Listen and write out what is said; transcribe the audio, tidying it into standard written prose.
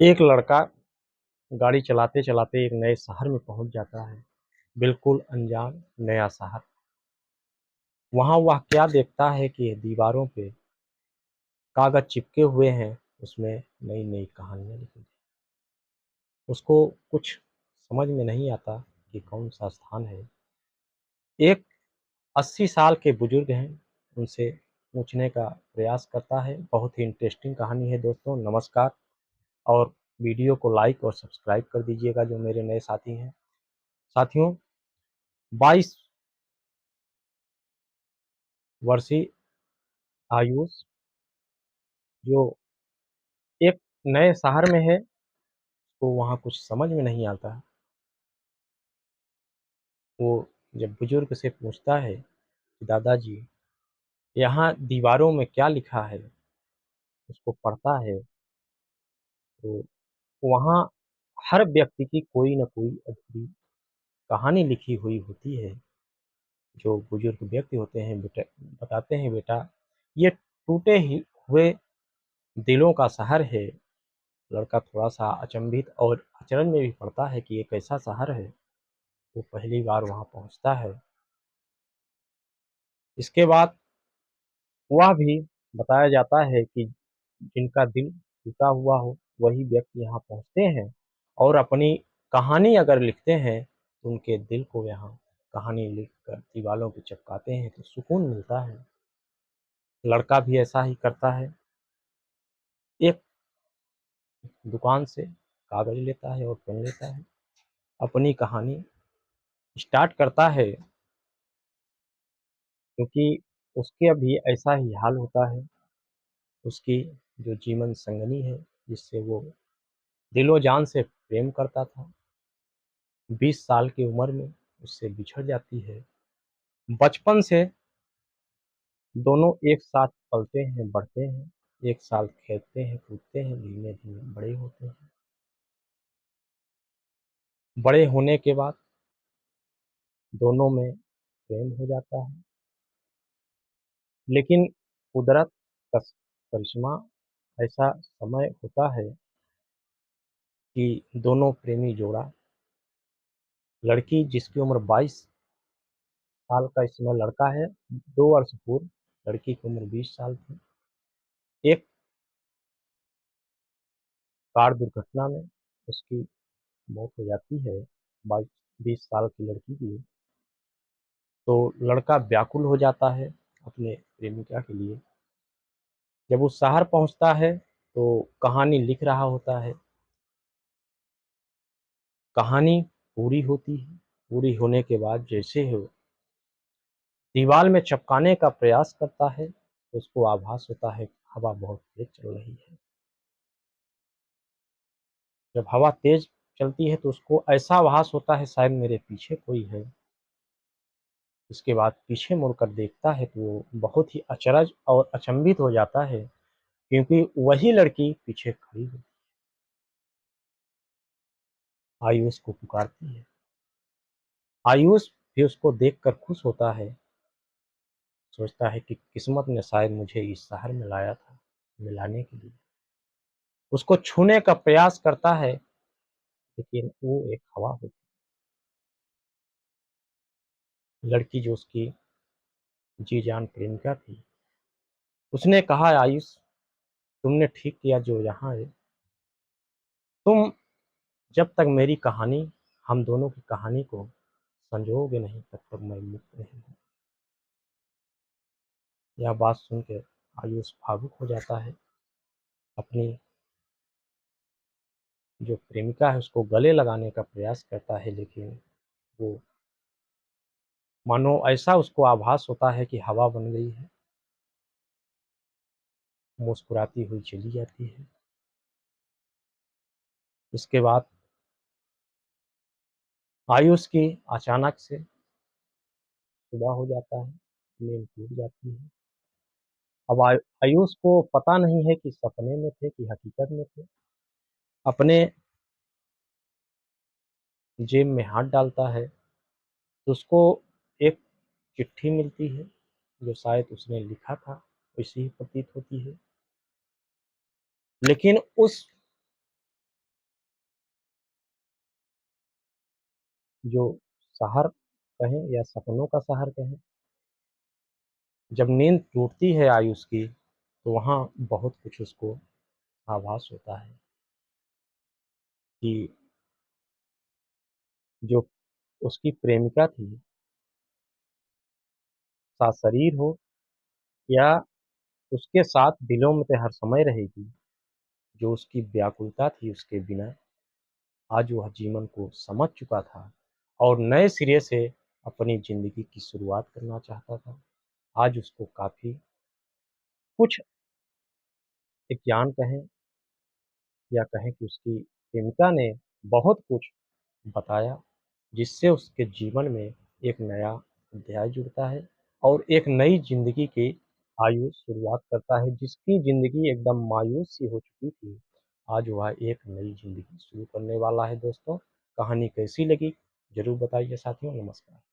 एक लड़का गाड़ी चलाते-चलाते एक नए शहर में पहुँच जाता है, बिल्कुल अनजान नया शहर। वहाँ वह क्या देखता है कि दीवारों पे कागज़ चिपके हुए हैं, उसमें नई-नई कहानियाँ लिखी हैं। उसको कुछ समझ में नहीं आता कि कौन-सा स्थान है। एक 80 साल के बुजुर्ग हैं, उनसे पूछने का प्रयास करता है। बहुत ही इंटरेस्टिंग कहानी है दोस्तों, नमस्कार और वीडियो को लाइक और सब्सक्राइब कर दीजिएगा जो मेरे नए साथी हैं। साथियों, 22 वर्षीय आयुष जो एक नए शहर में है, तो वहाँ कुछ समझ में नहीं आता। वो जब बुजुर्ग से पूछता है कि दादाजी, यहाँ दीवारों में क्या लिखा है? उसको पढ़ता है, तो वहाँ हर व्यक्ति की कोई न कोई अधूरी कहानी लिखी हुई होती है। जो बुजुर्ग व्यक्ति होते हैं बताते हैं, बेटा, ये टूटे ही हुए दिलों का शहर है। लड़का थोड़ा-सा अचंभित और अचरज में भी पड़ता है कि ये कैसा शहर है? वो पहली बार वहाँ पहुँचता है। इसके बाद वह भी बताया जाता है कि जिनका दिल टूटा हुआ हो, वही व्यक्ति यहाँ पहुँचते हैं और अपनी कहानी अगर लिखते हैं, तो उनके दिल को यहाँ कहानी लिखकर दीवालों पे चिपकाते हैं, तो सुकून मिलता है। लड़का भी ऐसा ही करता है। एक दुकान से कागज़ लेता है और पेन लेता है, अपनी कहानी स्टार्ट करता है, क्योंकि उसके भी ऐसा ही हाल होता है। उसकी जो जीवन संगिनी है, जिससे वो दिलो-जान से प्रेम करता था, 20 साल की उम्र में उससे बिछड़ जाती है। बचपन से दोनों एक साथ पलते हैं, बढ़ते हैं, एक साथ खेलते हैं, कूदते हैं, धीमे-धीमे बड़े होते हैं। बड़े होने के बाद दोनों में प्रेम हो जाता है, लेकिन कुदरत का करिश्मा ऐसा समय होता है कि दोनों प्रेमी जोड़ा, लड़की जिसकी उम्र 22 साल का इस समय लड़का है, 2 वर्ष पूर्व लड़की की उम्र 20 साल थी। एक कार दुर्घटना में उसकी मौत हो जाती है, 22-20 साल की लड़की की। तो लड़का व्याकुल हो जाता है अपने प्रेमिका के लिए। जब वो शहर पहुँचता है, तो कहानी लिख रहा होता है। कहानी पूरी होती है, पूरी होने के बाद जैसे ही वो दीवाल में चिपकाने का प्रयास करता है, तो उसको आभास होता है कि हवा बहुत तेज़ चल रही है। जब हवा तेज़ चलती है तो उसको ऐसा आभास होता है शायद मेरे पीछे कोई है। उसके बाद पीछे मुड़कर देखता है तो वो बहुत ही अचरज और अचंभित हो जाता है, क्योंकि वही लड़की पीछे खड़ी है, आयुष को पुकारती है। आयुष भी उसको देखकर खुश होता है, सोचता है कि किस्मत ने शायद मुझे इस शहर में लाया था, मिलाने के लिए। उसको छूने का प्रयास करता है, लेकिन वो एक हवा होती है। लड़की जो उसकी जी-जान प्रेमिका थी, उसने कहा, आयुष, तुमने ठीक किया जो यहाँ आए। तुम जब तक मेरी कहानी, हम दोनों की कहानी को संजोगे नहीं, तब तक मैं मुक्त नहीं हूँ। यह बात सुन के आयुष भावुक हो जाता है, अपनी जो प्रेमिका है उसको गले लगाने का प्रयास करता है, लेकिन वो मानो ऐसा उसको आभास होता है कि हवा बन गई है, मुस्कुराती हुई चली जाती है। इसके बाद आयुष की अचानक से सुबह हो जाता है, नींद टूट जाती है। अब आयुष को पता नहीं है कि सपने में थे कि हकीकत में थे। अपने जेब में हाथ डालता है, तो उसको एक चिट्ठी मिलती है, जो शायद उसने लिखा था, वैसी ही प्रतीत होती है। लेकिन उस जो शहर कहें या सपनों का शहर कहें, जब नींद टूटती है आयुष की, तो वहाँ बहुत कुछ उसको आभास होता है कि जो उसकी प्रेमिका थी, साथ शरीर हो या उसके साथ दिलों में तो हर समय रहेगी, जो उसकी व्याकुलता थी उसके बिना, आज वह जीवन को समझ चुका था और नए सिरे से अपनी ज़िंदगी की शुरुआत करना चाहता था। आज उसको काफ़ी कुछ एक ज्ञान कहें या कहें कि उसकी प्रेमिका ने बहुत कुछ बताया, जिससे उसके जीवन में एक नया अध्याय जुड़ता है और एक नई ज़िंदगी की आयु शुरुआत करता है, जिसकी ज़िंदगी एकदम मायूस सी हो चुकी थी, आज वह एक नई ज़िंदगी शुरू करने वाला है दोस्तों। कहानी कैसी लगी? ज़रूर बताइए साथियों, नमस्कार।